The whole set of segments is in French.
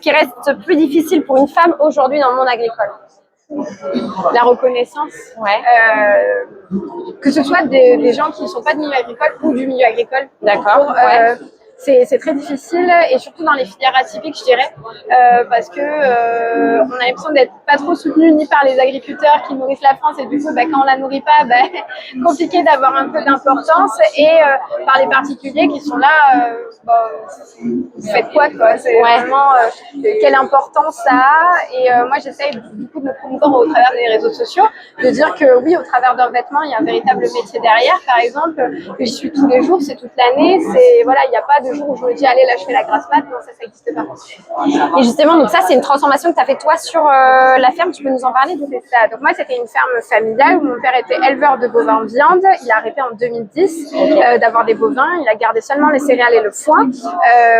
qui reste plus difficile pour une femme aujourd'hui dans le monde agricole? La reconnaissance. Ouais. Que ce soit des gens qui ne sont pas de milieu agricole ou du milieu agricole. D'accord. Ouais. C'est très difficile et surtout dans les filières atypiques, je dirais, parce que on a l'impression d'être pas trop soutenu ni par les agriculteurs qui nourrissent la France et du coup, quand on la nourrit pas, compliqué d'avoir un peu d'importance et par les particuliers qui sont là, vous faites quoi c'est vraiment quelle importance ça a et moi j'essaye beaucoup de me promouvoir au travers des réseaux sociaux, de dire que oui, au travers d'un vêtement, il y a un véritable métier derrière, par exemple, que j'y suis tous les jours, c'est toute l'année, c'est voilà, il n'y a pas de jour où je me dis allez là je fais la grasse mat, non ça n'existe pas. Et justement, donc ça c'est une transformation que tu as fait toi sur la ferme, tu peux nous en parler? C'est ça, donc moi c'était une ferme familiale où mon père était éleveur de bovins viande, il a arrêté en 2010 d'avoir des bovins, il a gardé seulement les céréales et le foin.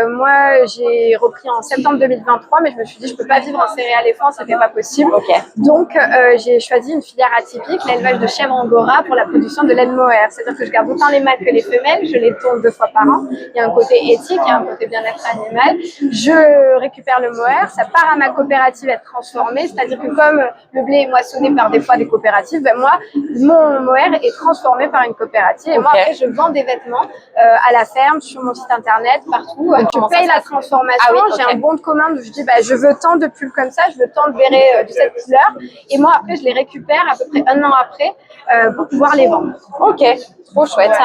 Moi j'ai repris en septembre 2023 mais je me suis dit je peux pas vivre en céréales et foin, c'était pas possible. Donc j'ai choisi une filière atypique, l'élevage de chèvres angora pour la production de laine mohair, c'est-à-dire que je garde autant les mâles que les femelles, je les tourne 2 fois par an, il y a un côté éthique, il y a un côté bien-être animal, je récupère le mohair, ça part à ma coopérative être transformé, c'est-à-dire que comme le blé est moissonné par des fois des coopératives, moi mon mohair est transformé par une coopérative et moi après je vends des vêtements à la ferme, sur mon site internet, partout, je paye la transformation, j'ai un bon de commande où je dis je veux tant de pulls comme ça, je veux tant de bérets de cette couleur et moi après je les récupère à peu près 1 an après pour pouvoir les vendre. Ok, trop chouette.